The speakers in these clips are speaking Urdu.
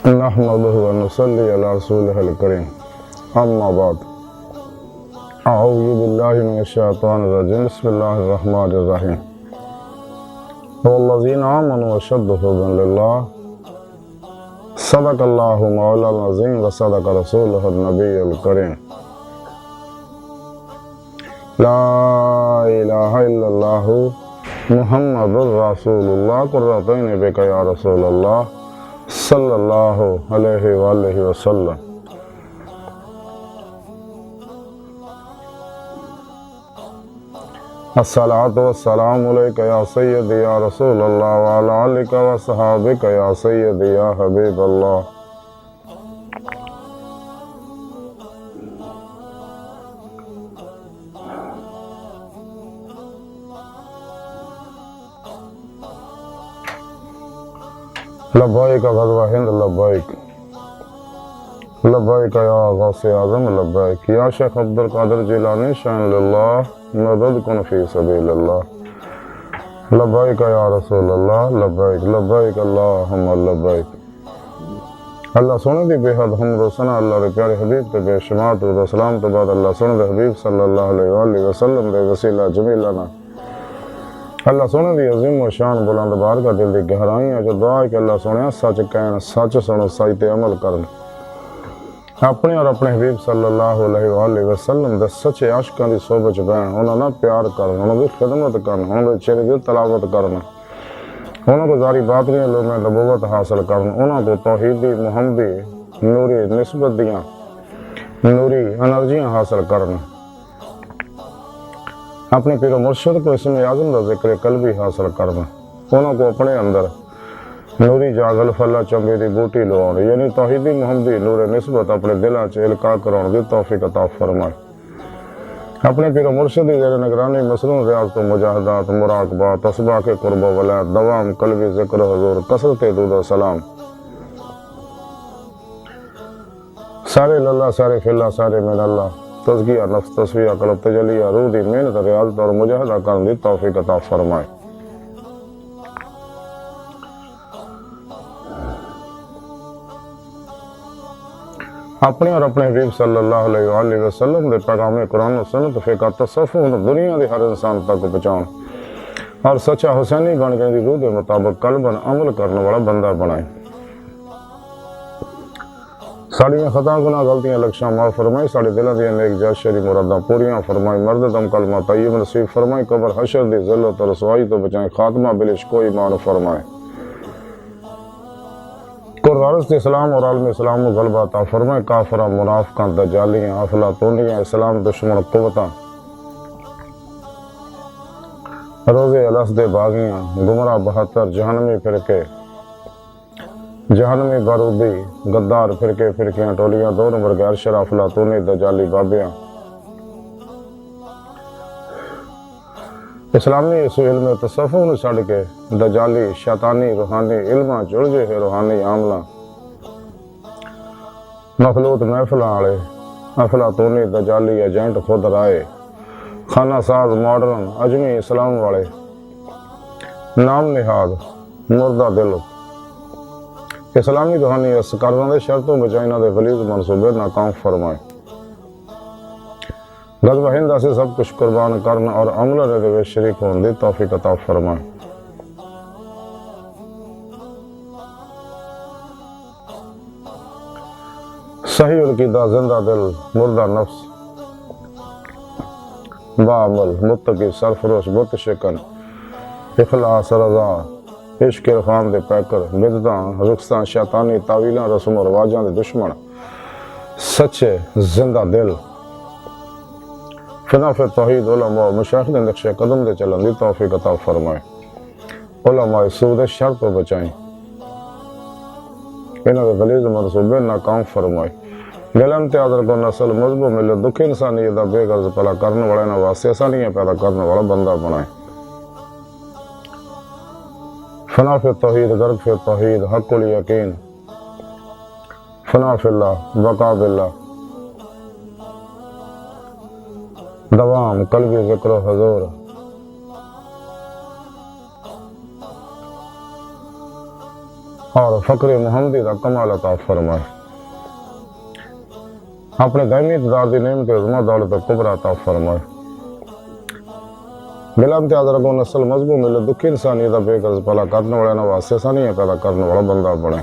نحمده ونصلي على رسوله الكريم أما بعد أعوذ بالله من الشيطان الرجيم بسم الله الرحمن الرحيم والذين آمنوا أشد حبا لله صدق الله مولانا العظيم وصدق رسوله النبي الكريم لا إله إلا الله محمد رسول الله قرتين بك يا رسول الله صلی اللہ علیہ وآلہ وسلم۔ الصلاۃ والسلام علیک یا سیدی یا رسول اللہ وعلی آلک وصحابک یا سیدی یا حبیب اللہ۔ لبیک غزوہ ہند لبیک لبیک یا غوث اعظم لبیک یا شیخ عبدالقادر جیلانی شان للہ مدد کن فی سبیل اللہ لبیک یا رسول اللہ لبیک لبیک اللہم لبیک۔ اللہ سونے دی بے حد حمد و ثنا اللہ دے پیارے حبیب تے بے شمار درود و سلام تو بعد اللہ سونے دے حبیب صلی اللہ علیہ وآلہ وسلم دے وسیلہ جمیلنا اللہ سونے دی عظیم و شان بلند بارگاہ دل دی گہرائیاں جو دعا ہے کہ اللہ سونے سچ کہن سچ سنو سچ تے عمل کرن اپنے اور اپنے حبیب صلی اللہ علیہ وآلہ وسلم دے سچے عاشقاں دی صحبت بہن انہاں نال پیار کرن انہاں دی خدمت کرن انہاں دے چہرے دی تلاوت کرن انہاں کو ظاہری باطنی علوم نبوت حاصل کرن انہاں کو توحیدی محمدی نوری نسبت دیاں نوری انرجیاں حاصل کرن اپنے پیر و مرشد کو اسم اعظم کا ذکر قلبی حاصل کرنا انہوں کو اپنے اندر نوری جاگل فلا چمبی دی بوٹی لوان یعنی توحیدی محمدی نور نسبت اپنے دلہ چ القاء کران دی توفیق عطا فرمائے اپنے پیر و مرشد دی زیر نگرانی مصنون ریاضت و مجاہدات مراقبات اسباق قرب و ولایت دوام قلبی ذکر حضور کثرت درود و سلام سارے للہ سارے فی اللہ سارے من اللہ تزکیہ نفس تصفیہ قلب تجلیہ روح دی محنت ریاضت اور مجاہدہ کرن دی توفیق عطا فرمائے اپنے اور اپنے حبیب صلی اللہ علیہ وآلہ وسلم دے پیغام قرآن و سنت فقہ تصوف دنیا دی ہر انسان تک پہنچاؤں اور سچا حسینی بن کے دی روح دے مطابق قلباً عمل کرنے والا بندہ بنائے ساڑیاں خطا گناہ غلطیاں لکشاں معاف فرمائی ساڑی دلہ دیا نیک جات شری مراداں پوریاں فرمائی مرد دم کلمہ طیب نصیب فرمائی قبر حشر دی ذلت و رسوائی تو بچائیں خاتمہ بالعشق و ایمان فرمائے قرآن اسلام اور عالم اسلام و غلبہ عطا فرمائے کافرہ منافقاں دجالیاں افلاطونیاں اسلام دشمن قوتاں روزے الاسد باغیاں گمراہ بہتر جہنمی فرقے جہنمی بارودی غدار فرقے فرقیاں ٹولیاں دو نمبر کے ارشر افلاطونی دجالی بابیاں اسلامی اس علم تصوف نے چھڑ کے دجالی شیطانی روحانی علماں جڑ جے ہے روحانی عاملہ مخلوط محفلہ آلے افلاطونی دجالی ایجنٹ خود رائے خانہ ساز ماڈرن اجمی اسلام والے نام نہاد مردہ دل اسلامی روحانی اسکاروں دے شرطوں بچائنہ دے غلیظ منصوبے ناکام فرمائے غزوہ ہند سے سب کچھ قربان کرنا اور عمل رہے شریک ہون دی توفیق عطا فرمائے صحیح القیدہ زندہ دل مردہ نفس باعمل متقی سرفروش بت شکن اخلاص رضا عشق عرفان دے پیکر بدعتاں رخصاں شیطانی تعویلاں رسم و رواجاں دے دشمن سچے زندہ دل فنا فی توحید علماء مشایخ دے نقش قدم دے چلن دی توفیق عطا فرمائے علماء سود شر تو بچائیں انہاں دے غلیظ منصوبے ناکام فرمائے دل امتیاز کو نسل مذہب ملت دکھ انسانیت دا بے غرض پلا کرنے والے نہ واسطے آسانیاں پیدا کرنے والا بندہ بنائے فنا فی توحید غرق فی توحید حق الیقین فنا فی اللہ بقا باللہ دوام قلبی ذکر و حضور اور فقر محمدی دا کمال عطا فرمائے، اپنے دائمی اقتدار دی نعمت عظمہ دولت کبریٰ عطا فرمائے، بلا امتیاز رگو نسل مذہبوں ملت دکھی انسانی دا بے غرض بھلا کرنے والے نواسے ثانیہ پیدا کرنے والا بندہ بنے۔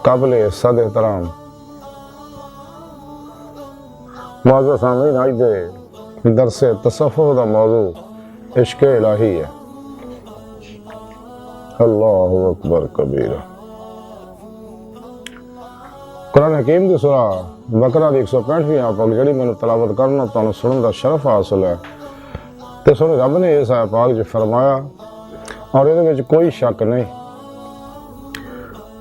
قابل صد احترام معزز سامعین، آج دے درس تصوف دا موضوع عشق الہی ہے۔ اللہ اکبر کبیرہ۔ قرآن حکیم دی سورہ بقرہ دی 165ویں آیت پاک جڑی میں تلاوت کرنا تانوں سنن دا شرف حاصل ہے، تے سونے رب نے اس آیت پاک جو فرمایا اور یہ وچ کوئی شک نہیں،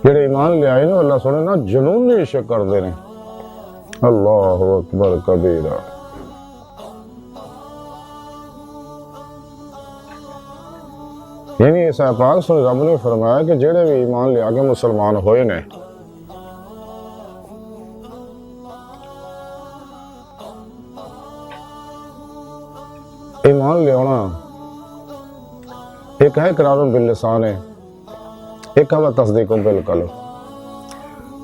جڑے ایمان لے آئے نا اللہ سونے نا جنونی عشق کردے نے۔ اللہ اکبر کبیرہ۔ یعنی اس آیت پاک سونے رب نے فرمایا کہ جڑے بھی ایمان لے آگے مسلمان ہوئے نے، ایمان لے آنا ایک ہے اقرار باللسان ہے، ایک ہے تصدیق بالقلب،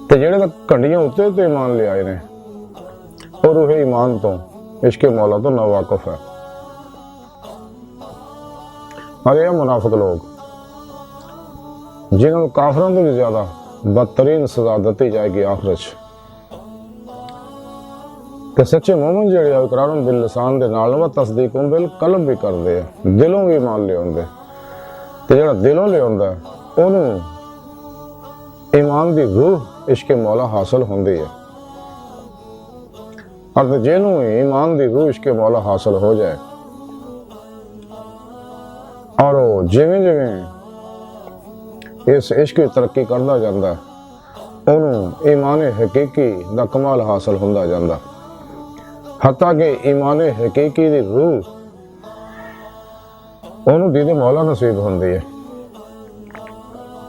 تے جڑے تک کنڈیاں اتے تو ایمان لے آئے نے اور روح ایمان تو عشق مولا تو ناواقف ہے۔ اور یہ منافق لوگ جنہوں کافروں تو بھی زیادہ بدترین سزا دیتی جائے گی آخرت، کہ سچے مومن جڑے اقرار باللسان دے نال و تصدیق بالقلب بھی کردے ہیں، دلوں بھی ایمان لے آندے، تے جڑا دلوں لے آندا ہے انہوں ایمان دی روح عشق مولا حاصل ہوندی ہے، اور جنہوں ایمان دی روح عشق مولا حاصل ہو جائے اور جویں جویں اس عشق کی ترقی کردا جاندا ہے انہوں ایمان حقیقی دا کمال حاصل ہوندا جاندا، حتیٰ کہ ایمان حقیقی دی روح انہوں دید مولا نصیب ہوندی ہے،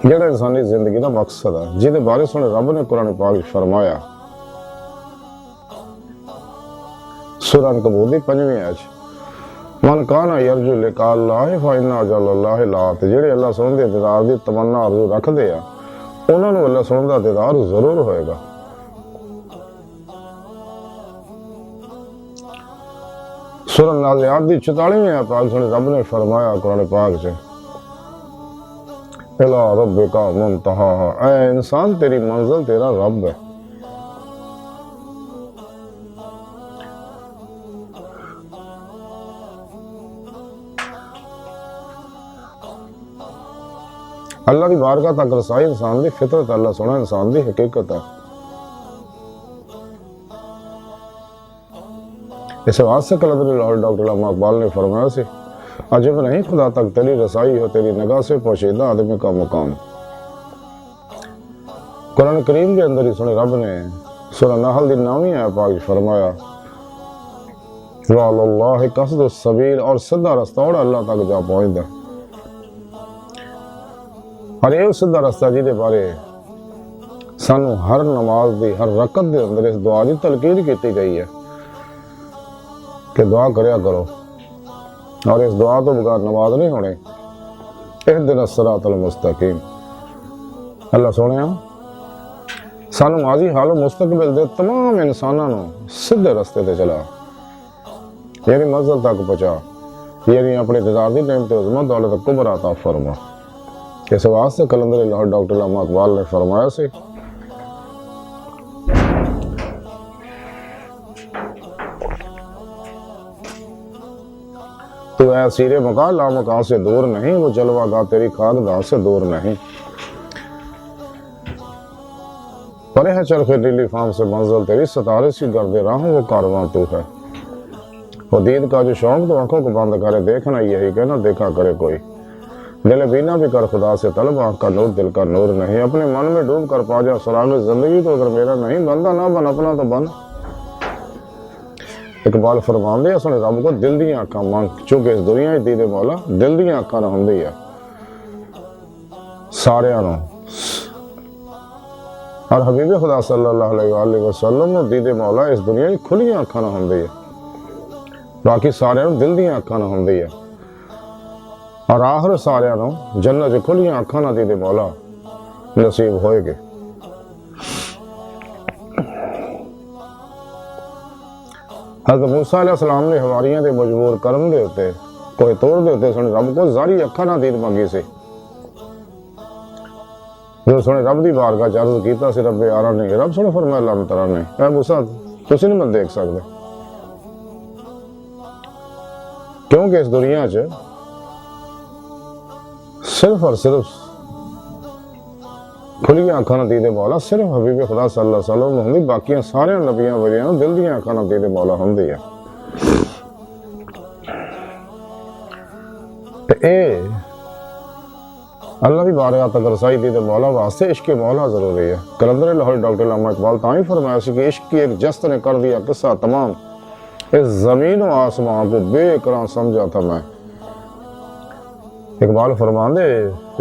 جڑا انسانی زندگی دا مقصد ہے، جہدے بارے سنے رب نے قرآن پاک فرمایا سورہ عنکبوت دی 5ویں آیت، من کان یرجو لقاء اللہ فإن اجل اللہ لآت، جڑے اللہ سبحانہ دے دیدار دی تمنا آرزو رکھ دے ہیں انہوں نے اللہ سبحانہ دا دیدار ضرور ہوئے گا۔ سورہ نازعات دی 44ویں آیت پاک سنے رب نے فرمایا قرآن پاک سے، الی ربک منتہاہا، اے انسان تیری منزل تیرا رب ہے۔ اللہ دی بارگاہ تک رسائی انسان دی فطرت، اللہ سونا انسان دی حقیقت ہے۔ اس واسطے کلندر لاہور ڈاکٹر علامہ اقبال نے فرمایا سی، عجب نہیں خدا تک تیری رسائی ہو، تیری نگاہ سے پوشیدہ آدمی کا مقام۔ قرآن کریم کے اندر ہی سنے رب نے سورہ نحل دی 9ویں آیت پاک فرمایا، وَعَلَى اللَّهِ قَصْدُ السَّبِيلِ، اور سدھا رستہ اور اللہ تک جا پہنچ دے۔ اور یہ سدھا رستہ جی دے بارے سانو ہر نماز دی ہر رکعت دے اندر اس دعا دی تلقین کیتی گئی ہے کہ دعا کریا کرو، اور اس دعا تو بغیر نماز نہیں ہونے۔ اہدنا الصراط المستقیم، اللہ سونے سانو ماضی حال و مستقبل دے تمام انسانوں سدھے رستے تے چلا، یعنی منزل تک پہنچا، یعنی اپنے دیدار دی نعمت عظمت دولت کبریٰ عطا فرما۔ اس واسطے کلندر لاہور ڈاکٹر علامہ اقبال نے فرمایا سی، تو اے سیر مقام لا مقام سے دور نہیں، وہ جلوہ گاہ تیری خاکدار سے دور نہیں۔ پرے ہے چرخ نیلی فام سے منزل تیری، ستارے سی گردے راہوں وہ کارواں تو ہے۔ وہ دید کا جو شوق تو آنکھوں کو بند کرے، دیکھنا یہی کہنا دیکھا کرے کوئی، دل بینا بھی کر خدا سے طلب، آنکھ کا نور دل کا نور نہیں، اپنے من میں ڈوب کر پا جا سراغ زندگی، تو اگر میرا نہیں بندہ نہ بن اپنا تو بن۔ اقبال فرماندے ہیں سنے رب کو دل دیاں آنکھاں مانگ، چونکہ اس دنیا ہی دید مولا دل دیاں آنکھاں نہ ہوندی ہے سارے آنوں، اور حبیب خدا صلی اللہ علیہ وآلہ وسلم نے دید مولا اس دنیا ہی کھلی آنکھاں نہ ہوندی ہے، باقی سارے آنوں دل دیاں آنکھاں نہ ہوندی ہے، اور آخر سارے آنوں جنت کھلی آنکھاں نہ دید مولا نصیب ہوئے گے۔ حضرت موسیٰ علیہ السلام نے حواریاں دے مجبور کرن دے ہوتے کوئی توڑ دے ہوتے سنے رب کو زاری اکھا نہ دید منگی سے جو سنے رب دی بارگاہ چ عرض کیتا سی رب آرا نہیں رب سنے فرمایا اللہ تعالیٰ نے اے موسیٰ تسی نہیں من دیکھ سکتے کیونکہ اس دنیا چ صرف اور صرف کھلی آنکھاں نہ دیدے مولا صرف حبیب خدا صلی اللہ علیہ وسلم ہوندی باقیاں سارے نبیاں ولیاں دل دیاں آنکھاں نہ دیدے مولا ہوندی ہے تے اے اللہ دی بارگاہ تک رسائی دیدے مولا واسطے عشق مولا ضروری ہے۔ کلندر لاہور ڈاکٹر علامہ اقبال تاں ہی فرمایا سی کہ عشق کی ایک جست نے کر دیا قصہ تمام اس زمین و آسمان کو بے اقرار سمجھا تھا میں۔ اقبال فرماندے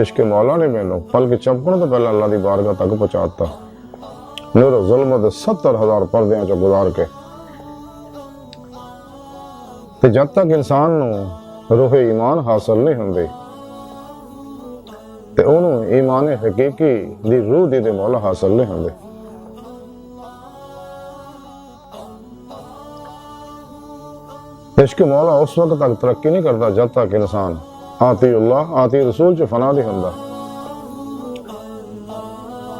عشق مولا نے مینوں پل کے چمکن تو پہلے اللہ دی بارگاہ تک پہنچاتا نور ظلمت 70,000 پردیاں چ گزار کے تے جب تک انسان نو روح ایمان حاصل نہیں ہوندی تے انہوں ایمان حقیقی دی روح دی مولا حاصل نہیں ہوندے۔ عشق مولا اس وقت تک ترقی نہیں کرتا جب تک انسان آتی اللہ آتی رسول چ فنا نہیں ہوندا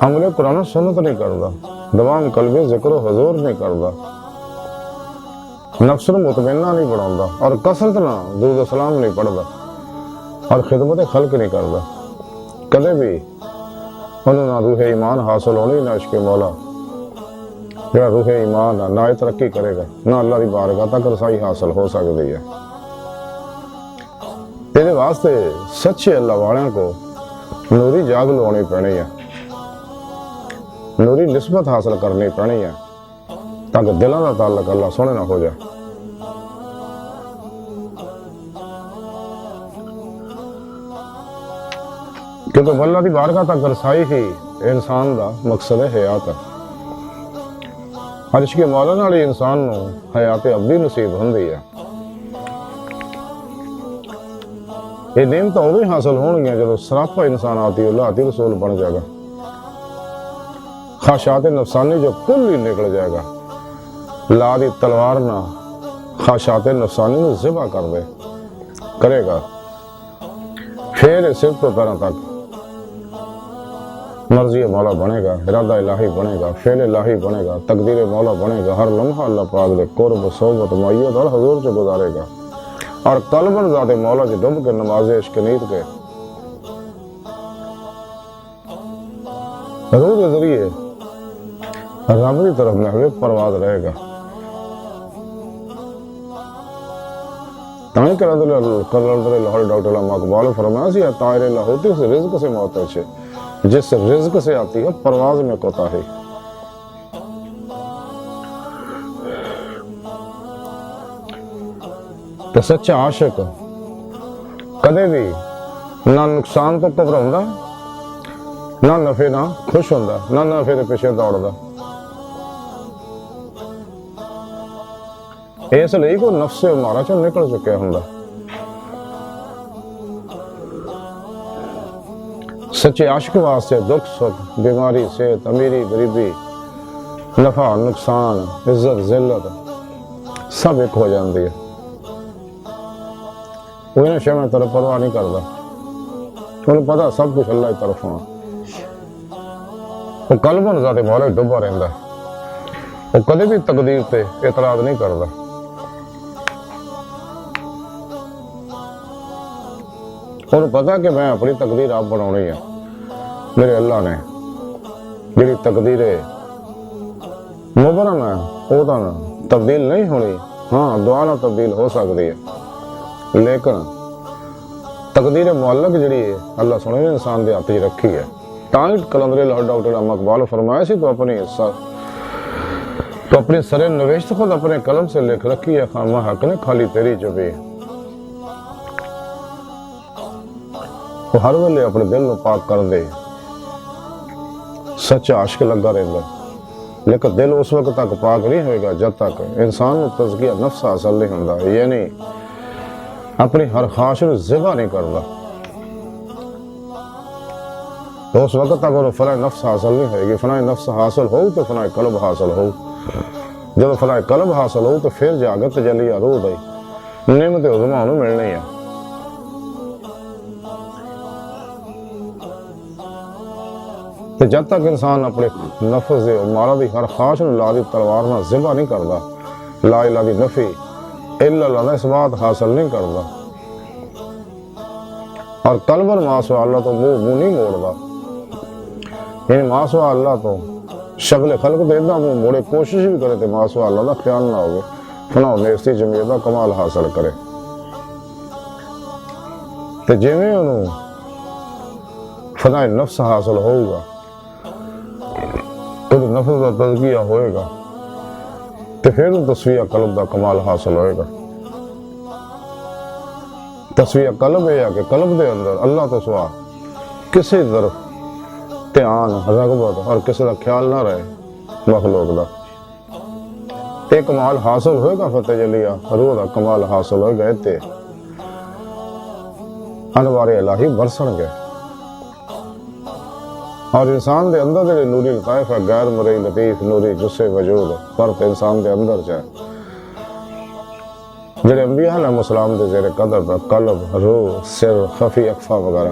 عمل قرآن و سنت نہیں کرتا دوام قلبی ذکر و حضور نہیں کرتا نفس نو مطمئنہ نہیں بناوندا اور کثرت نہ درود و سلام نہیں پڑھتا اور خدمت خلق نہیں کرتا کدے بھی انہوں نہ روح ایمان حاصل ہونی نہ عشق مولا جڑا روح ایمان نہ یہ ترقی کرے گا نہ اللہ دی بارگاہ تک رسائی حاصل ہو سکتی ہے۔ تیرے واسطے سچے اللہ والوں کو نوری جاگ لوانی پڑنی ہے نوری نسبت حاصل کرنی پڑنی ہے تاکہ دلوں کا تعلق اللہ سونے نہ ہو جائے۔ کیونکہ اللہ دی بارگاہ تک رسائی ہی انسان دا مقصد حیات ہے۔ عشق مولا نال انسان نو حیات ابدی نصیب ہوندی ہے۔ یہ نعمت ادو ہی حاصل ہون گیا جب سراپا انسان آتی اللہ آتی رسول بن جائے گا خواہشات نفسانی جو کل ہی نکل جائے گا لا دی تلوار نہ خواہشات نفسانی نو ذبح کر دے کرے گا پھر صرف تو پیروں تک مرضی مولا بنے گا ارادہ الہی بنے گا فعل الہی بنے گا تقدیر مولا بنے گا ہر لمحہ اللہ پاک دے قرب صحبت معیت اور حضور سے گزارے گا اور قلباً ذات مولا کی ڈب کے نماز عشق نیت کے روح کے ذریعے رب کی طرف محو پرواز رہے گا۔ تائیں کلندر لاہور ڈاکٹر علامہ اقبال فرمایا سی طائر لاہوتی سے رزق سے موت ہے جس سے رزق سے آتی ہے پرواز میں کوتاہی۔ تو سچا عاشق کدے بھی نہ نقصان تو گھبراؤندا نہ نفع نہ خوش ہوندا نہ نفع دے پیچھے دوڑدا اس لیے کو نفس مارا چوں نکل چکیا ہوندا۔ سچے عاشق واسطے دکھ سکھ بیماری صحت امیری غریبی نفع نقصان عزت ذلت سب ایک ہو جاندی ہے۔ وہ انہیں شے میں طرف پرواہ نہیں کرتا انہیں پتا سب کچھ اللہ کی طرف ہونا وہ قلباً ذات مولا ڈبا رہندا وہ کدے بھی تقدیر تے اعتراض نہیں کرتا۔ انہیں پتا کہ میں اپنی تقدیر آپ بناونی ہے میرے اللہ نے جڑی تقدیر مبرم ہے وہ تو تبدیل نہیں ہونی ہاں دعا نہ تبدیل ہو سکتی ہے لیکن تقدیر معلق جڑی ہے اللہ سنے نے انسان دے ہاتھ ہی رکھی ہے۔ تائیں کلندر لاہور ڈاکٹر علامہ اقبال فرمایا سی تو اپنی سر نوشت خود اپنے قلم سے لکھ رکھی ہے خامہ حق نے خالی تیری چبی وہ ہر ویلے اپنے دل کو پاک کر دے سچا عاشق لگا رہتا لیکن دل اس وقت تک پاک نہیں ہوئے گا جب تک انسان کو تزکیہ نفس حاصل نہیں ہوتا یعنی اپنی ہر خواہش کو ذبح نہیں کرتا۔ تو اس وقت تک وہ فنا نفس حاصل نہیں ہوئے گی. فنا نفس حاصل ہو تو فنا قلب حاصل ہو. جب فنا قلب حاصل ہو تو پھر جا کے تجلی روح دی نعمت عظمیٰ انہوں ملنی ہے. تو جب تک انسان اپنے نفس دے مارا دی ہر خواہش نو لا دی تلوار نہ ذبح نہیں کردا، لا الہ دی نفی الا اللہ دا اس بات حاصل نہیں کردا، اور قلباً ما سوا اللہ تو منہ نہیں موڑدا، یعنی ما سوا اللہ تو شکل خلق دے دا منہ موڑے کوشش بھی کرے تے ما سوا اللہ دا خیال نہ ہوگے فنا نیستی جمعیت دا کمال حاصل کرے. تے جویں انہوں فنا نفس حاصل ہوگا تو نفس کا تزکیہ ہوئے گا تو پھر تصفیہ قلب کا کمال حاصل ہوئے گا. تصفیہ قلب ہے کہ قلب دے اندر اللہ تو سوا کسی طرف دھیان رغبت اور کسی کا خیال نہ رہے مخلوق دا. ایک کمال حاصل ہوئے گا فتح جلیہ روح دا کمال حاصل ہوئے گا تے انوار الہی برسن گئے اور انسان دے اندر دے نوری لطائف ہے غیر مرئی لطیف نوری جسے وجود فرق انسان دے اندر جائے جڑے انبیاء علیہ السلام دے زیر قدر دا قلب روح سر خفی اکفا وغیرہ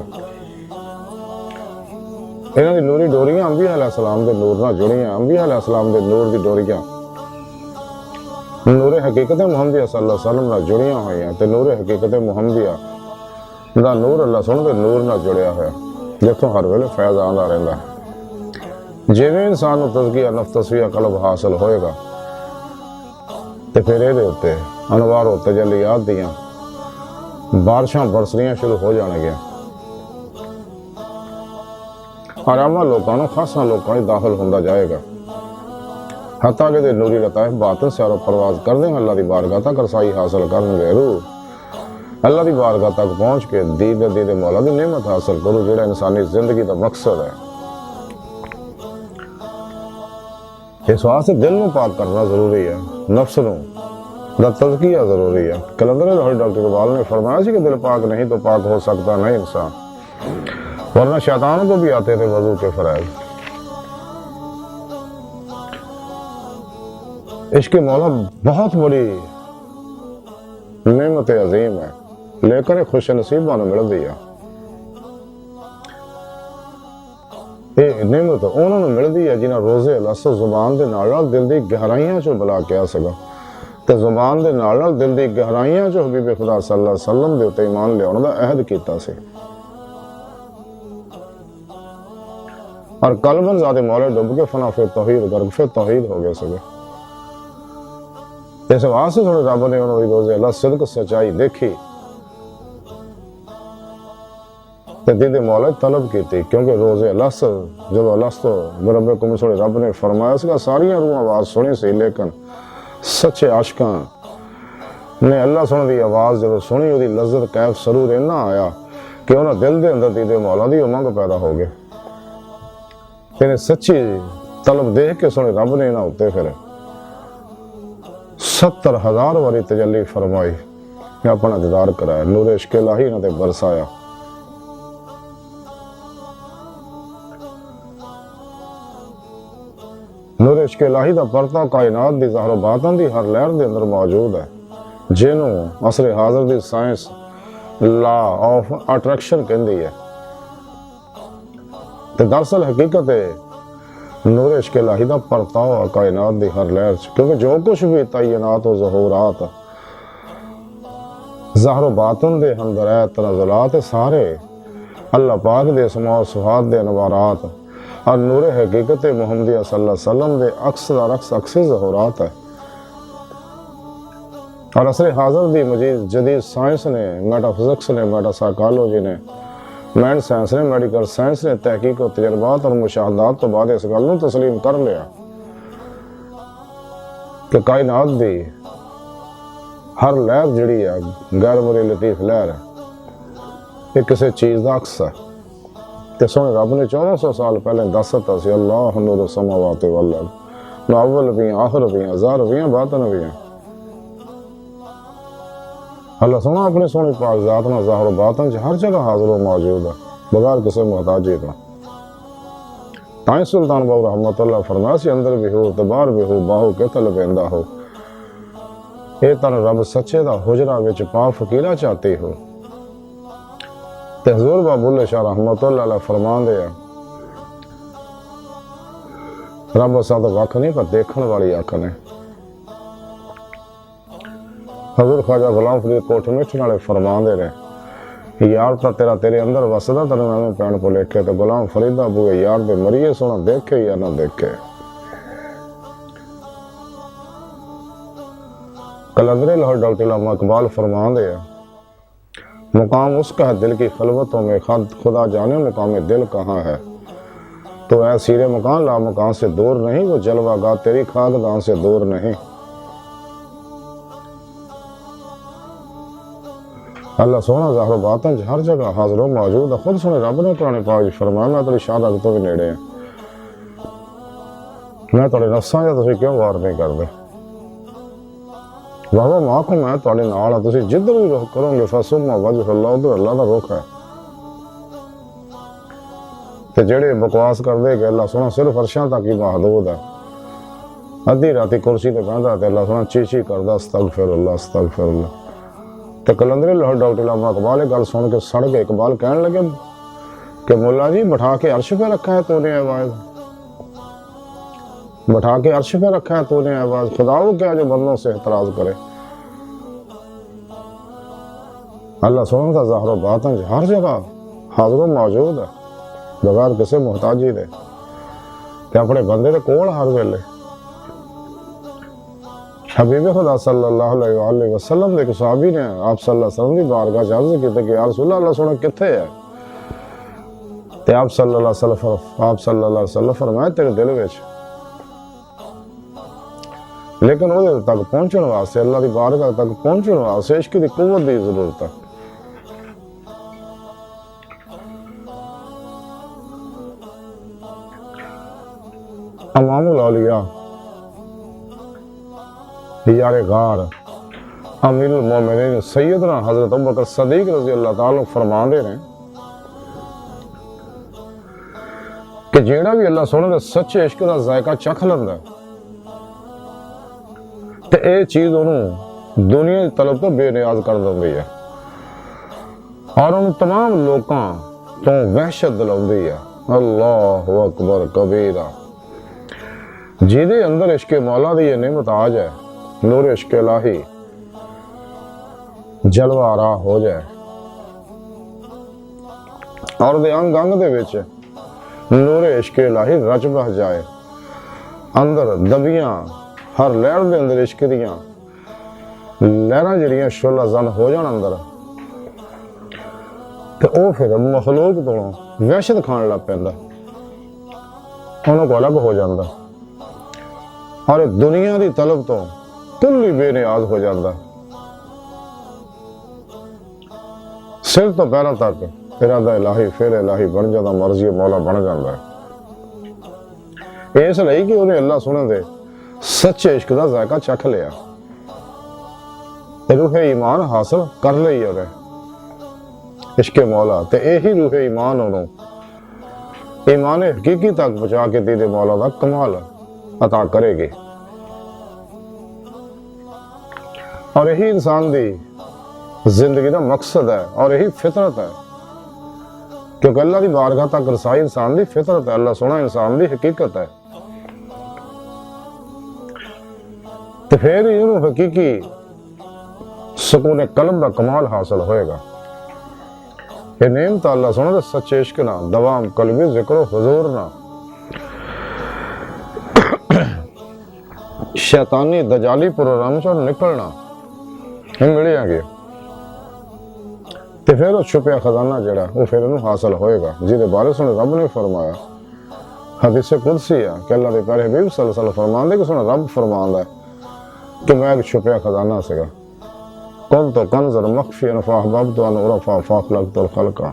انہاں دی نوری ڈوریاں انبیاء علیہ السلام دے نور نہ جڑیاں. انبیاء علیہ السلام دے نور دی ڈوریاں نور حقیقت محمدیہ صلی اللہ علیہ وسلم نہ جڑیاں ہوئی ہیں تے نور حقیقت محمدیہ دا نور اللہ سن دے نور نہ جڑیا ہوا جتوں ہر ویلے فیض آندا رہندا ہے. جویں انسان نوں تزکیہ نفس تصفیہ قلب حاصل ہوئے گا تے پھر اے دے اوتے انوار و تجلیات دیاں بارشاں برسنیاں شروع ہو جان گیاں اور عامہ لوکاں نوں خاصاں لوکاں وچ داخل ہوندا جائے گا حتیٰ کہ دے نوری لطائف باطن سے اور پرواز کر دیں اللہ دی بارگاہ تک رسائی حاصل کرن گے. روح اللہ دی بارگاہ تک پہنچ کے دید مولا دی نعمت حاصل کرو جڑا انسانی زندگی دا مقصد ہے. اس واسطے دل نو پاک کرنا ضروری ہے، نفس نو دا تزکیہ ضروری ہے. کلندر لاہوری ڈاکٹر اقبال نے فرمایا سی کہ دل پاک نہیں تو پاک ہو سکتا نہیں انسان، ورنہ شیطان کو بھی آتے تھے وضو کے فرائض. عشق مولا بہت بڑی نعمت عظیم ہے لیکن خوش نصیباں نوں مل دی ہے. یہ نعمت انہوں نے مل دی ہے جنہاں روزے الاسد زبان دے نال دل دی گہرائیاں چوں بلا کہہ سکا تے زبان دے نال دل دی گہرائیاں چوں حبیب خدا صلی اللہ علیہ وسلم دے تے ایمان لیاون دا عہد کیتا سی اور قلباً ذات مولا ڈب کے فنا فی توحید غرق فی توحید ہو گئے سکے. اس واسطے تھوڑے رب نے انہوں نے روزے اللہ صدق سچائی دیکھی تے دید مولا طلب کی تھی کیونکہ روزے اللہ جب اللہ تو بربکم سوڑے رب نے فرمایا اس کا ساریاں روح آواز سنی سی لیکن سچے عاشقاں نے اللہ سن دی آواز جب سنی دی لذت کیف سرور اینا آیا کہ انہاں دل دے اندر دید مولا دی امنگ پیدا ہو گئے. یعنی سچی طلب دیکھ کے سنے رب نے انہاں ہوتے پھر 70,000 واری تجلی فرمائی کہ اپنا دیدار کرایا نور عشق الہی انہاں تے برسایا. نور عشق الہی دا پرتا کائنات دی ظاہر و باطن دی ہر لہر دے اندر موجود ہے جنوں عصر حاضر دی سائنس لا آف اٹریکشن کہندی ہے. تے دراصل حقیقت ہے نور عشق الہی دا پرتاؤ کائنات دی ہر لہر کیونکہ جو کچھ بھی تعینات و ظہورات ظاہر و باطن دے اندرات تنزلات سارے اللہ پاک دے اسماء و صفات دے انوارات اور نور حقیقت محمدیہ صلی اللہ علیہ وسلم دے عکس ظہورات ہے. اور عصر حاضر دی مجید جدید سائنس نے میٹا فزکس نے میٹا سائیکالوجی نے مینڈ سائنس نے میڈیکل سائنس نے تحقیق و تجربات اور مشاہدات تو بعد اس گل نوں تسلیم کر لیا کہ کائنات دی ہر لہر جڑی ہے غیر مرئی لطیف لہر ہے یہ کسی چیز دا عکس ہے. تے سونے رب نے 1400 سال پہلے دس دتا سی اللہ نور السماوات والارض نہ اول بھی ہیں آخر بھی ہیں ظاہر بھی ہیں باطن بھی ہیں. اللہ سونا اپنے سونے پاک ذات نہ ظاہر و باطن ہر جگہ حاضر و موجود ہے بغیر کسی محتاجی کا. تائیں سلطان باؤ رحمت اللہ فرمایا سی اندر بھی ہو تے باہر بھی ہو باہو کے تل ویندا ہو اے تن رب سچے دا حجرہ وچ پا فقیرہ چاہتے ہو تے حضور بابا بلے شاہ رحمت اللہ علیہ فرماندے ہیں رب اساں تو وکھ نہیں پر دیکھن والی اکھ نے حضور خواجہ غلام فرید کوٹ مٹھن والے فرماندے نے یار تا تیرا تیرے اندر وسدا تینوں ایویں پین کو لکھے تے غلام فرید ابو یار دے مریے سونا دیکھے یا نہ دیکھے قلندر لاہور ڈاکٹر علامہ اقبال فرماندے ہیں مقام اس کا ہے دل کی خلوتوں میں خدا جانے مقام دل کہاں ہے تو اے سیر مکان لا مکان سے دور نہیں وہ جلوہ گاہ تیری خاکدان سے دور نہیں اللہ سونا ظاہر و باطن ہر جگہ حاضر و موجود ہے خود سنے رب نے قرآن پاک فرمایا میں تیری شان تو بھی نیڑے ہیں میں تھوڑے نفساں یا تسی کیوں غور نہیں کرتے بابا ماں کو میں تھوڑے نال ہاں تسی جدھر بھی رخ کرو گے فَثُمَّ وَجْهُ اللَّهُ ادھر اللہ دا رخ ہے تے جڑے بکواس کر دے کہ اللہ سونا صرف عرشاں تک ہی محدود ہے ادھی راتی کرسی تے بہندا تے اللہ سونا چیچی کردا استغفر اللہ تے قلندر لاہور ڈاکٹر علامہ اقبال گل سن کے سڑ کے اقبال کہنے لگے کہ مولا جی بٹھا کے عرش پہ رکھا ہے تو نے آواز بٹھا کے عرش پہ رکھا ہے تو نے آواز خدا وہ کیا جو بندوں سے اعتراض کرے اللہ سونا کا ظاہر و باطن ہر جگہ حاضر و موجود ہے بغیر کسی محتاجی دے تے اپنے بندے دے کول ہر ویلے حبیب خدا صلی اللہ علیہ وآلہ وسلم دے صحابی نے آپ صلی اللہ علیہ وسلم دی بارگاہ چ عرض کیتے کہ یا رسول اللہ سونا کتھے ہے تے آپ صلی اللہ علیہ وسلم فرمایا تیرے دل وچ لیکن وہ تک پہنچن واسطے اللہ دی بارگاہ تک پہنچن واسطے عشق دی قوت دی ضرورت ہے امام الاولیاء یار غار امیر المومنین سیدنا حضرت ابوبکر صدیق رضی اللہ تعالیٰ فرماندے نے کہ جیڑا بھی اللہ سونے دے سچے عشق دا ذائقہ چکھ لیندا تے اے چیز انہوں دنیا دی طلب تو بے نیاز کر دیندی ہے اور انہوں تمام لوکاں تو وحشت دلاؤندی ہے اللہ اکبر کبیرہ جیدے اندر عشق مولا دی یہ نعمت آ جائے نور عشق الہی جلوہ آرا ہو جائے اور دے انگ انگ دے وچ نور عشق الہی رچ بہ جائے اندر دبیاں ہر لہر دے اندر عشق دیاں لہراں جڑیاں شعلہ زن ہو جان اندر تے او پھر مخلوق تو وحشت کھان لگ پیندا انہوں کو الگ ہو جاندا اور دنیا دی طلب تو کلی بے نیاز ہو جاتا سر تو پیروں تک ارادہ الہی فعل الہی بن جاتا مرضی مولا بن جاتا ہے اس لیے کہ انہیں اللہ سنے دے سچے عشق دا ذائقہ چکھ لیا روح ایمان حاصل کر لئی انہیں عشق مولا تے یہی روح ایمان انہوں ایمان حقیقی تک پہنچا کے دید مولا دا کمال عطا کرے گی اور یہی انسان دی زندگی دا مقصد ہے اور یہی فطرت ہے کیونکہ اللہ دی بارگاہ تک رسائی انسان دی فطرت ہے اللہ سونا انسان دی حقیقت ہے تو پھر انہوں حقیقی سکون قلب دا کمال حاصل ہوئے گا یہ نعمت اللہ سونا دے سچے عشق نہ دوام قلبی ذکر و حضور نہ شیطانی دجالی پروگرام سے نکلنا ملے گے تو پھر وہ چھپیا خزانہ جڑا وہ پھر انہوں حاصل ہوئے گا جیدے بارے سنے رب نے فرمایا حدیث قدسی ہے کہ اللہ دے پیارے حبیب صلی اللہ علیہ وسلم فرمان دے کہ سنے رب فرمان ہے کہ میں ایک چھپیا خزانہ سے گا قل تو کنزر مخفی فاحببت ان عرفا فاخلقت الخلقہ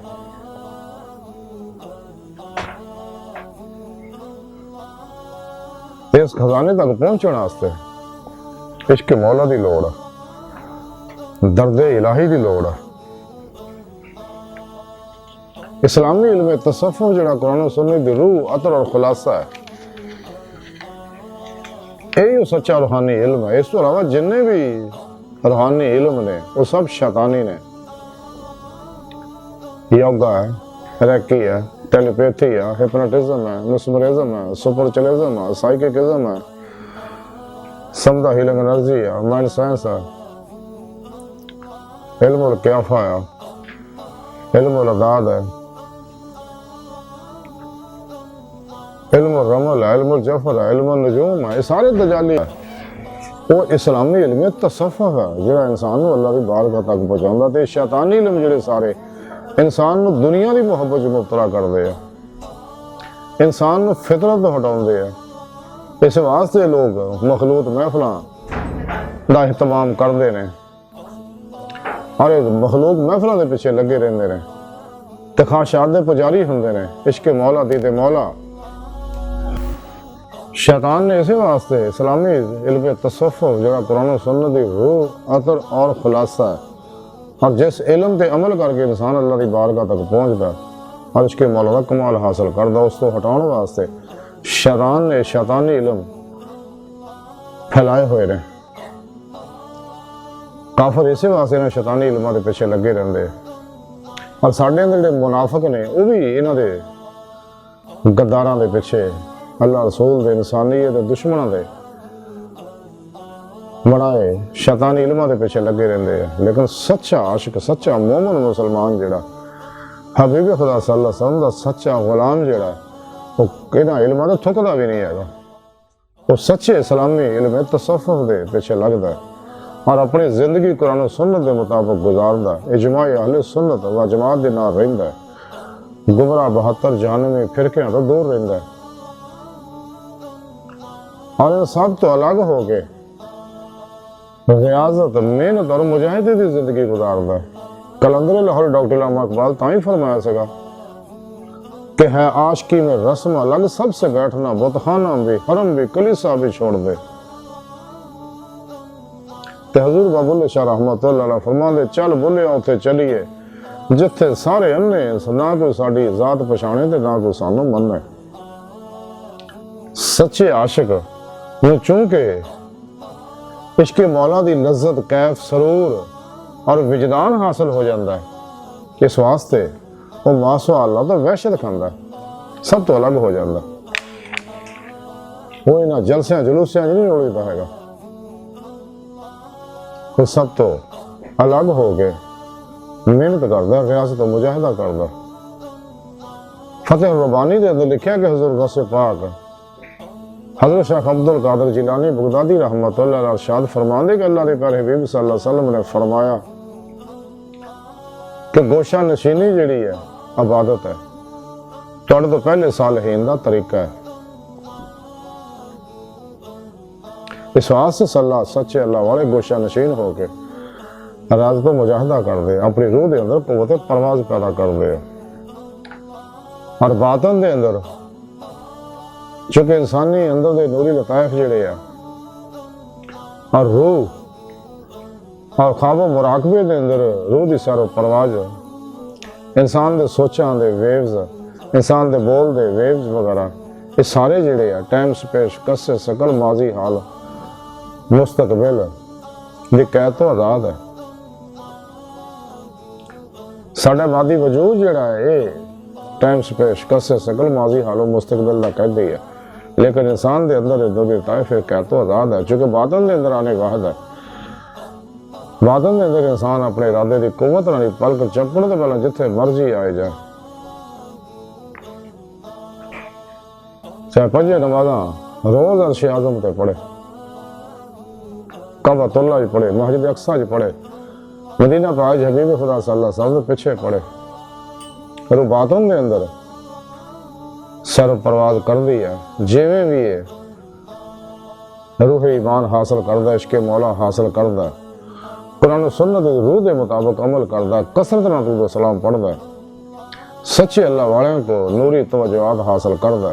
اس خزانے تک پہنچنا واسطے عشق مولا دی لوڑ درد الہی دی لوڑ اسلامی علم تصوف جڑا قرآن و سنت دی روح عطر اور خلاصہ ہے، یہی سچا روحانی علم ہے۔ اس تو علاوہ جننے بھی روحانی علم نے وہ سب شیطانی نے۔ یوگا ہے، ریکی ہے، ٹیلیپیتھی ہے، ہپنوٹزم ہے، مسمرزم ہے، سپرچلزم ہے، سائیککزم ہے، سمدہ ہیلنگ انرجی ہے، مائنڈ سائنس ہے، علم القیافہ ہے، علم العداد ہے، علم الرمل ہے، علم الجفر ہے، علم النجوم ہے، یہ سارے دجالی ہے۔ وہ اسلامی علم تصوف ہے جڑا انسان نو اللہ دی بارگاہ تک پہنچاوندا، تے شیطانی علم جڑے سارے انسان نو دنیا دی محبت وچ مبتلا کردے ہیں، انسان نو فطرت تو ہٹاوندے ہیں۔ اس واسطے لوگ مخلوط محفلاں دا اہتمام کردے نے اور مخلوق محفلاں دے پیچھے لگے رہندے نے تے خواہشات دے پجاری ہوندے نے، عشق مولا دی تے مولا۔ شیطان نے اسی واسطے اسلامی علم تصوف جڑا قرآن و سنت دی روح عطر اور خلاصہ ہے، اور جس علم تے عمل کر کے انسان اللہ دی بارگاہ تک پہنچتا اور عشق مولا دا کمال حاصل کردا، اس کو ہٹاؤن واسطے شیطان نے شیطانی علم پھیلائے ہوئے نے۔ کافر اسی واسطے نے شیطانی علماں دے پیچھے لگے رہندے، اور ساڈے اندر جڑے منافق نے وہ بھی انہاں دے غداراں دے پیچھے، اللہ رسول دے، انسانیت دے دشمناں دے بڑائے شیطانی علماں دے پیچھے لگے رہندے ہیں۔ لیکن سچا عاشق، سچا مومن مسلمان جڑا حبیب خدا صلی اللہ علیہ وسلم دا سچا غلام جڑا وہ انہاں علماں دا تھکدا بھی نہیں ہے، وہ سچے اسلامی علم تصوف دے پیچھے لگدا ہے اور اپنی زندگی قرآن و سنت دے مطابق گزاردا ہے، اجماع اہل سنت و جماعت دے نال رہندا ہے، گمراہ 72 جہنمی فرقیاں تو دور رہندا ہے، اور ان سب تو الگ ہو کے ریاضت، محنت اور مجاہدے دی زندگی گزاردا ہے۔ کلندر لاہور ڈاکٹر علامہ اقبال تاں ہی فرمایا سکا کہ ہے عاشقی میں رسم الگ، سب سے بیٹھنا بتخانہ بھی، حرم بھی، کلیسا بھی چھوڑ دے۔ تے حضور بابا بلے شاہ رحمۃ اللہ علیہ فرماندے چل بلے اوتھے چلیے جتھے سارے انے، نہ کوئی ساڈی ذات پچھانے تے نہ کوئی سانوں مننے۔ سچے عاشق چونکہ عشق مولا دی لذت، کیف، سرور اور وجدان حاصل ہو جاندہ ہے، اس واسطے وہ ماسوا اللہ تو وحشت کھاندا ہے، سب تو الگ ہو جاندہ، وہ انہاں جلسیاں جلوسیاں نہیں اڑی پائے گا، وہ سب تو الگ ہو کے محنت کردا، ریاضت و مجاہدہ کردا۔ فتح ربانی دے اندر لکھیا کہ حضور غوث پاک حضرت شیخ عبد القادر جیلانی بغدادی رحمۃ اللہ علیہ ارشاد فرماندے کہ اللہ کے پیارے حبیب صلی اللہ علیہ وسلم نے فرمایا کہ گوشہ نشینی جڑی ہے عبادت ہے، تواڈے تو پہلے صالحین دا طریقہ ہے۔ اس واسطے سچے اللہ والے گوشہ نشین ہو کے ریاضت و مجاہدہ کر دے، اپنی روح دے اندر قوت پرواز پیدا کر دے، اور باطن دے اندر چونکہ انسانی اندر دے نوری لطائف جڑے ہیں اور روح اور خواب و مراقبے دے اندر روح دی سیر و پرواز، انسان دے سوچاں دے ویوز، انسان دے بول دے ویوز وغیرہ، یہ سارے جڑے ہیں ٹائم سپیس، قصے، شکل، ماضی، حال، مستقبل دی قید تو آزاد ہے۔ ساڈا مادی وجود جڑا ہے یہ ٹائم سپیس، قصے، شکل، ماضی، حال و مستقبل دا قید ہی ہے، لیکن انسان دے اندر دو طائف قید تو آزاد ہے، چونکہ باطن دے اندر آنے واحد ہے۔ باطن دے اندر انسان اپنے ارادے دی قوت نال پلک چپڑ دے پہلا جتھے مرضی آئے جائے، چاہے 5 نمازاں روز عرش اعظم تے پڑھے، کعبۃ اللہ جی پڑھے، مسجد اقصیٰ جی پڑھے، مدینہ پاک حبیب خدا صلی اللہ علیہ وسلم پیچھے پڑھے، پھر وہ باطن دے اندر سر پرواز کر دی ہے، جیویں بھی ہے روح ایمان حاصل کردہ، عشق مولا حاصل کردہ، قرآن و سنت روح دے مطابق عمل کردہ، کثرت نال درود و سلام پڑھدا، سچے اللہ والوں کو نوری توجہات حاصل کردہ،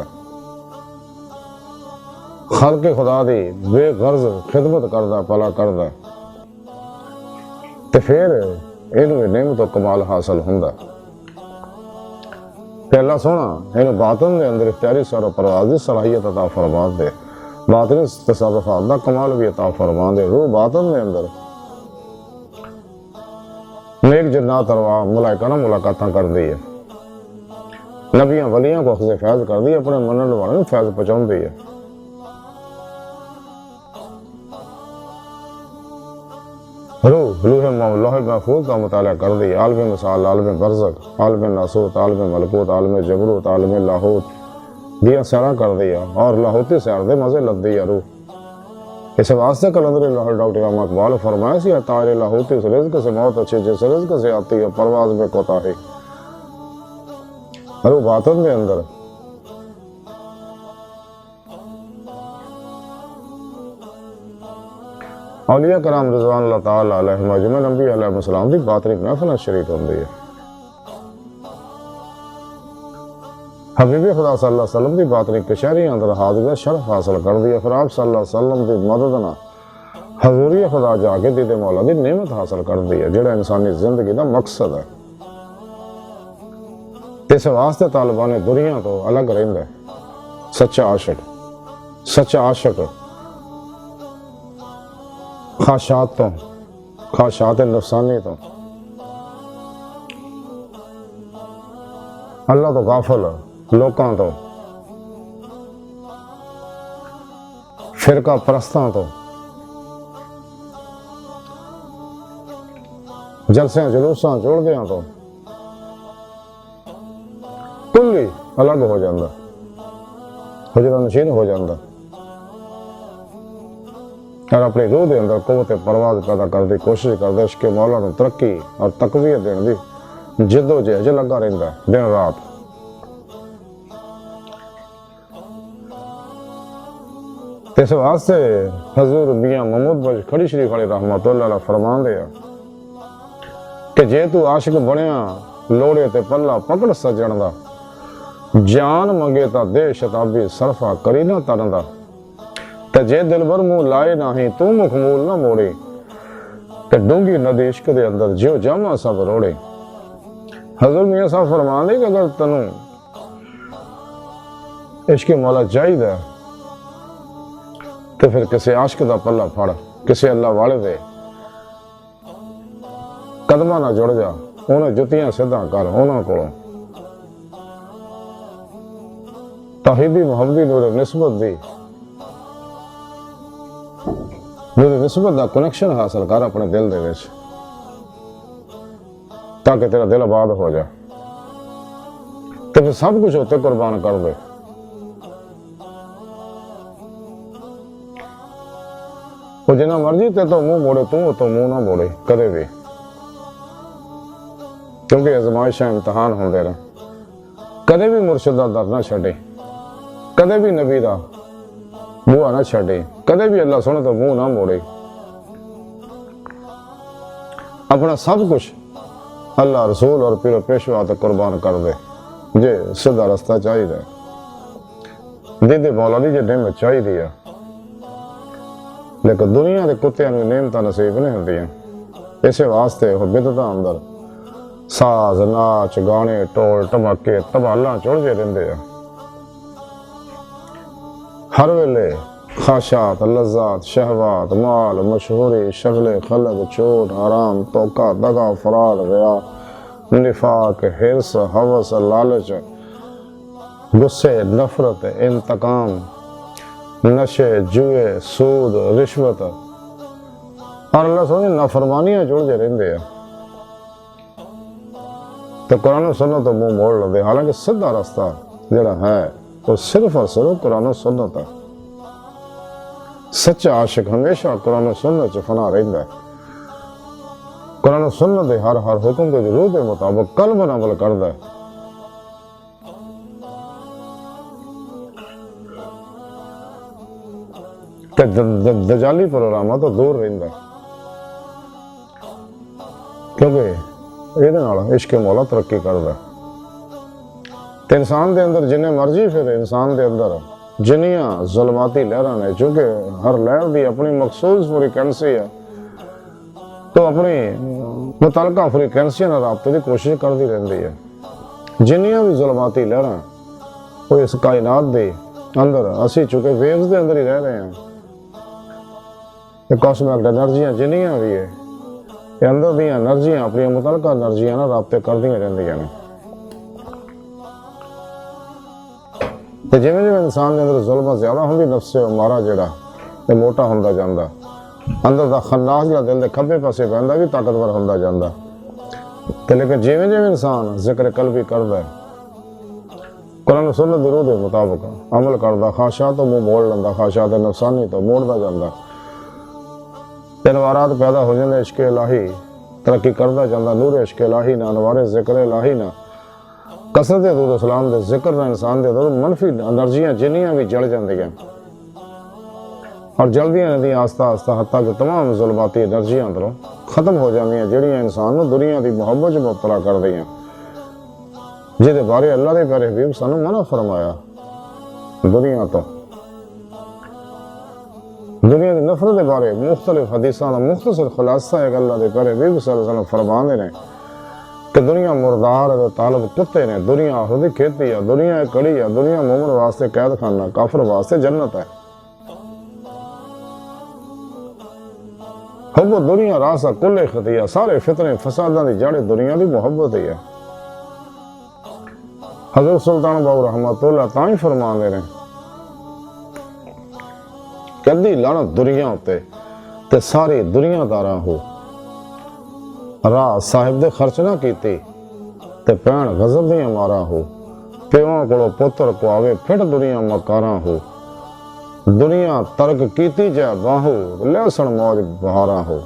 خلق خدا دی بے غرض خدمت کردہ، پلا کردہ، تے پھر انہوں نعمت و کمال حاصل ہوندا۔ کہ اللہ سونا انہوں باطن دے اندر اختیاری سر و پرواز دی صلاحیت عطا فرما دے، باطنی تصرفات دا کمال بھی عطا فرما دے، روح باطن دے اندر نیک جنات ارواح ملائکہ نہ ملاقاتاں کر دی ہے، نبیاں ولیاں کو اخذ فیض کر دی، اپنے منن والے فیض پہنچاؤں دی ہے۔ روح لوح محفوظ کا مطالعہ کر دی، عالم مثال، عالم برزخ، عالم ناسوت، عالم ملکوت، عالم جبروت، عالم لاہوت دیا سیرا کر دیا، اور لاہوتی سیر دے مزے لد دیا روح۔ اس واسطے کلندر لاہور ڈاکٹر امام اقبال فرمایا سی طائر لاہوتی اس رزق سے موت اچھی جس رزق سے آتی ہے پرواز میں کوتاہی۔ روح باطن دے اندر اولیاء کرام رضوان اللہ تعالیٰ علیہم اجمعین انبیاء علیہ السلام دی باطنی محفل شریک ہوندی ہے۔ حبیبی خدا صلی اللہ علیہ وسلم دی باطنی کشہری اندر حاضر شرف حاصل کر دی، پھر آپ صلی اللہ علیہ وسلم دی مدد نہ حضوری خدا جا کے دید مولا دی نعمت حاصل کر دی ہے، جڑا انسانی زندگی دا مقصد ہے۔ اس واسطے طالبان دنیا تو الگ رہندا ہے۔ سچا عاشق خواہشات نفسانی تو اللہ تو غافل لوکاں تو فرقہ پرستاں تو جلسیاں جلوساں جوڑدیاں تو کلی الگ ہو جاندہ، حجرہ نشین ہو جاندہ، اور اپنی روح دے اندر قوت پرواز پیدا کر دی کوشش کر دے، عشق مولا نو ترقی اور تقویت دین دی جد و جہد لگا رہندا ہے دن رات۔ اس واسطے حضور میاں محمود بخش کھڑی شریف علیہ رحمۃ اللہ علیہ فرمان دے کہ جے تو عاشق بنیا لوڑے تے پلا پکڑ سجن دا، جان منگے تا دے شتابی صرفہ کری نہ ترن دا، تے جے دل بر منہ لائے نہیں تو مخمول نہ موڑے، تے ڈونگی ندی عشق دے اندر جیو جامع سب روڑے۔ حضور میاں صاحب فرمان دے کہ اگر تنوں عشق مولا چاہیے تو پھر کسی عاشق دا پلہ پھڑ، کسی اللہ والے دے قدمہ نہ جڑ جا، انہیں جتیاں سدھا کر، انہوں کو توحیدی محمدی نور نسبت دی، نور نسبت دا کنیکشن حاصل کر اپنے دل دے وچ، تاکہ تیرا دل آباد ہو جائے، تو پھر سب کچھ ہوتے قربان کر دے۔ وہ جنہ مرضی تے تو منہ موڑے تو منہ نہ موڑے کدے بھی، کیونکہ آزمائش امتحان ہوندے رہے، کدے بھی مرشد دا در نہ چھڈے، کدے بھی نبی دا بوا نہ چھڈے، کدے بھی اللہ سنے تو منہ نہ موڑے، اپنا سب کچھ اللہ رسول اور پیر و پیشوا تے قربان کر دے جے سیدھا رستہ چاہیے دیدے مولا دی جے نعمت چاہیے ہے، لیکن دنیا دے کتیاں نوں نعمتاں نصیب نہیں ہوندیاں، اسی واسطے وہ بدعتاں اندر ساز ناچ گانے ٹول ٹمکے تبالاں چڑھدے رہندے ہیں، ہر ویلے خواہشات لذات شہوات مال مشہوری شغل خلق چوٹ حرام توقع دغا فرار ریا نفاق حرص ہوس لالچ غصے نفرت انتقام نشے جوئے سود رشوت اور اللہ سمجھے نافرمانیاں جڑتے رہندے ہیں، تو قرآن و سنت تو منہ موڑ لے، حالانکہ سیدھا رستہ جڑا ہے وہ صرف اور صرف قرآن و سنت ہے۔ سچا عاشق ہمیشہ قرآن و سنت چ فنا رہندا ہے، قرآن و سنت دے ہر حکم کے روح کے مطابق قلب نال عمل کردا ہے۔ دجالی پروگراماں تو دور رہندا ہے، کیونکہ یہ عشق مولا ترقی کردا ہے، تے انسان دے اندر جنہیں مرضی پھر انسان دے اندر جنیاں ظلماتی لہراں نے، چونکہ ہر لہر دی اپنی مخصوص فریکوینسی ہے، تو اپنی متعلقہ فریکوینسی نال رابطے دی کوشش کرتی رہندی ہے، جنیاں بھی ظلماتی لہراں وہ اس کائنات دے اندر اسی چکے ویوز دے اندر ہی رہ رہے ہیں. یہ کاسمک انرجیاں جنیاں بھی ہے یہ اندر دیاں انرجیاں اپنی متعلقہ انرجیاں نا رابطے کردیاں رہندیاں نے. تے جویں جویں انسان دے اندر ظلمت زیادہ ہوندی نفس مارا جڑا تے موٹا ہوندا جاندا اندر دا خناس جڑا دل دے کھبے پاسے بہندا بھی طاقتور ہوندا جاندا. تے لیکن جویں جویں انسان ذکر قلبی کردا ہے قرآن و سنت دی روح دے مطابق عمل کردا خواہشات تو منہ موڑ لیندا خواہشات نفسانی تو موڑدا جاندا انوارات پیدا ہو جاندے عشق الہی ترقی کردا جاندا نور عشق الہی نہ انوار ذکر الہی نہ کثرت درود اسلام دے ذکر نہ انسان دے اندر منفی انرجیاں جنیاں بھی جڑ جاندیاں اور جلدیاں رہندیاں آہستہ آہستہ حتیٰ کہ تمام ظلماتی انرجیاں اندروں ختم ہو جاندیاں جڑیاں انسان نو دنیا دی محبت چ مبتلا کر دیاں جہدے بارے اللہ دے پیارے حبیب سانو منع فرمایا دنیا تو دنیا دی نفرت دے بارے مختلف حدیثاں دا مختصر خلاصہ ہے کہ اللہ دے پیارے حبیب صلی اللہ علیہ وسلم فرماندے نے کہ دنیا مردار ہے طالب کتے نے دنیا آخرت کھیتی ہے دنیا کڑی ہے دنیا مومن واسطے قید خانہ کافر واسطے جنت ہے. حب دنیا راسا کل خطیہ سارے فتنے فساداں دی جڑ دنیا دی محبت ہی ہے. حضرت سلطان باؤ رحمت اللہ تاں ہی فرماندے نے کدی لعنت دنیا ہوتے تے ساری دنیا داراں ہو راہ صاحب دے خرچ نہ کیتی تے پین غضب دیاں مارا ہو پیواں کولو پتر کو آوے پھٹ دنیا مکاراں ہو دنیا ترک کیتی جا باہو لہسن موج بہاراں ہو.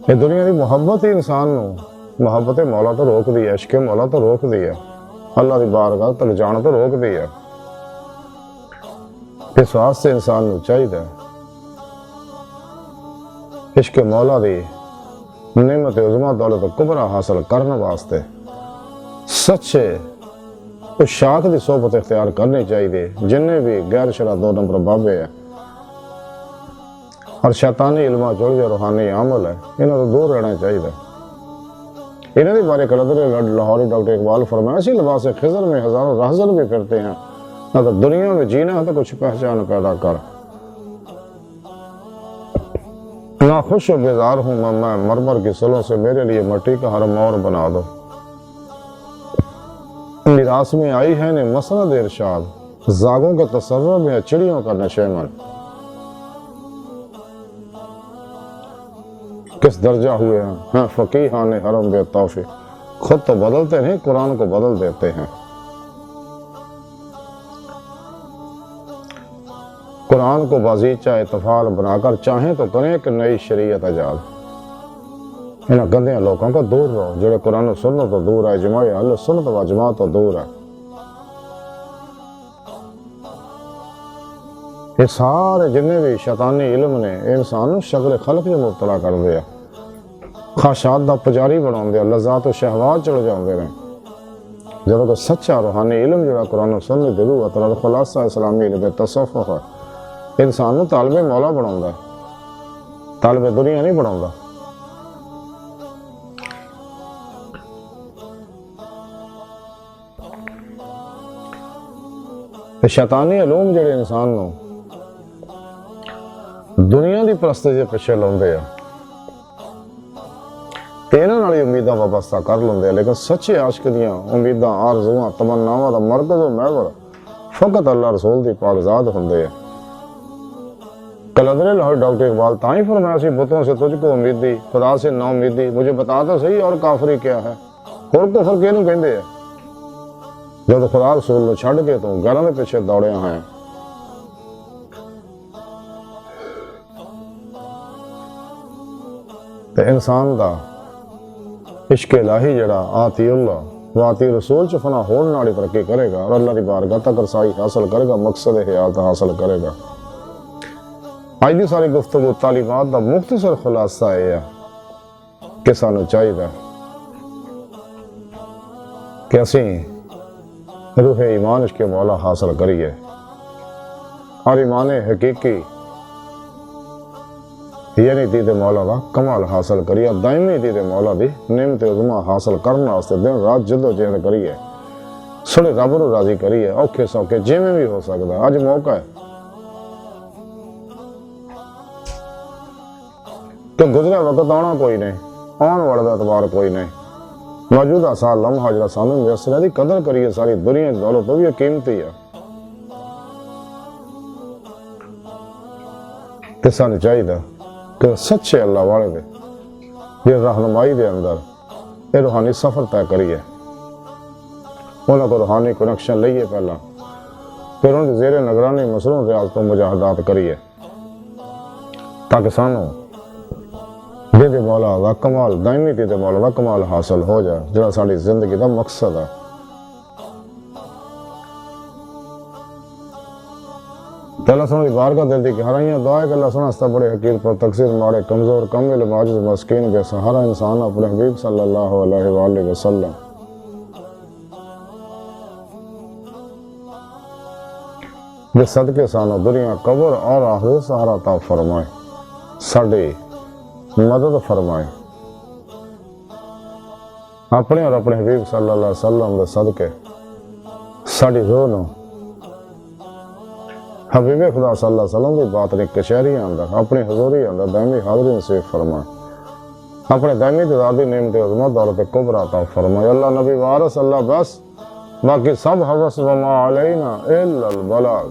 یہ دنیا دی محبت ہی انسان نو محبت مولا تو روک دی ہے عشق مولا تو روک دی ہے اللہ دی بارگاہ تک جان تو روک دی ہے. اس واسطے انسان نو چاہیے عشق مولا دی نعمت عظمہ دولت کبرا حاصل کرنے واسطے سچے اس شاخ دی صحبت اختیار کرنی چاہیے جنہیں بھی غیر شرع 2 نمبر بابے ہیں اور شیطانی علمہ جڑ جو روحانی عمل ہے انہوں تو دور رہنا چاہیے. انہوں نے بارے قلندر لاہوری ڈاکٹر اقبال فرمایا اسی لباس خضر میں ہزاروں رہزن بھی پھرتے ہیں نہ تو دنیا میں جینا ہے تو کچھ پہچان پیدا کر. نہ خوش و بیزار ہوں میں مرمر کی سلوں سے میرے لیے مٹی کا حرم اور بنا دو. میراث میں آئی ہے نے مسند ارشاد زاگوں کے تصور میں چڑیوں کا نشیمن. کس درجہ ہوئے ہیں فقیہان حرم بے توفیق خود تو بدلتے نہیں قرآن کو بدل دیتے ہیں. قرآن کو بازیچہ اتفاق بنا کر چاہیں تو کریں کہ نئی شریعت ایجاد. انہاں گندیاں لوگوں کو دور رہو جڑے قرآن و سنت تو دور ہے اجماع اہل سنت و جماعت تو دور ہے. یہ سارے جتنے بھی شیطانی علم نے انسان شکل خلق میں مبتلا کر دیا خواہشات دا پجاری بنا دیا لذات و شہوات چڑھ جاندے نے. جب کہ سچا روحانی علم جڑا قرآن و سنت دی روح تے خلاصہ اسلامی علم تصوف ہے انسان نو طالب مولا بناوندا ہے طالب دنیا نہیں بناوندا. شیطانی علوم جڑے انسان نو دنیا دی پرستی دے پیچھے لاندے ہیں تے انہاں نال امیداں وابستہ کر لیندے ہیں لیکن سچے عاشق دیاں امیداں آرزواں تمناواں دا مرکز و محور فقط اللہ رسول دی پاک ذات ہوندے ہیں. قلندر لاہور ڈاکٹر اقبال تاں ہی فرمایا سی بتوں سے تجھ کو امیدی خدا سے نا امیدی مجھے بتا تو صحیح اور کافری کیا ہے اور کفر کینوں کہندے ہیں جب خدا رسول نو چھڈ کے تو گھراں دے پیچھے دوڑیا ہے. تے انسان دا عشق الہی جڑا آتی اللہ و آتی رسول چ فنا ہون نال ترقی کرے گا اور اللہ دی بارگاہ تک رسائی حاصل کرے گا مقصد حیات حاصل کرے گا. آج دی ساری گفتگو تعلیمات دا مختصر خلاصہ ہے کہ سانو چاہیے کہ اسی روح ایمان عشق مولا حاصل کریے اور ایمان حقیقی یعنی دید مولا دا کمال حاصل کریے، دائمی دید مولا دی نعمت عظما حاصل کرنا واسطے دن رات جدو جہد کریے، سڑے رب نو راضی کریے، اوکھے سوکھے جویں بھی ہو سکدا اج موقع ہے کہ گزرا وقت آنا کوئی نہیں، آن والا اعتبار کوئی نہیں، موجودہ سال لمحہ جڑا سانوں میسر ہے دی قدر کریے، ساری دنیا دی دولت بھی قیمتی ہے تے سانوں چاہیے کہ سچے اللہ والے دے یہ رہنمائی دے اندر یہ روحانی سفر طے کریے، انہوں کو روحانی کنیکشن لئیے پہلا، پھر ان کی زیر نگرانی مصروف ریاضتوں مجاہدات کریے تاکہ سانوں دید مولا دا کمال، دائمی دید مولا دا کمال حاصل ہو جائے جڑا ساری زندگی دا مقصد ہے۔ تو اللہ سنو دی بارگاہ دل دی گہرائیاں دعا ہے کہ اللہ سنو ہستا بڑے حقیر پر تقصیر مارے کمزور کم علم عاجز مسکین بے سہارا انسان اپنے حبیب صلی اللہ علیہ وآلہ وسلم دے صدقے سانو دنیا قبر اور آخرت سہارا عطا فرمائے، ساڈی مدد فرمائے، اپنے اور اپنے حبیب صلی اللہ علیہ وسلم دے صدقے ساڈی روح نو حبیب خدا صلی اللہ علیہ وسلم دی باطنی کچہری اندر اپنی حضوری اندر دائمی حاضری نصیب فرمائے، اپنے دائمی تدادی نعمت عظمت دولت کبریٰ عطا فرمائے۔ اللہ نبی وارث اللہ بس، باقی سب حوث وما علینا الا البلاغ۔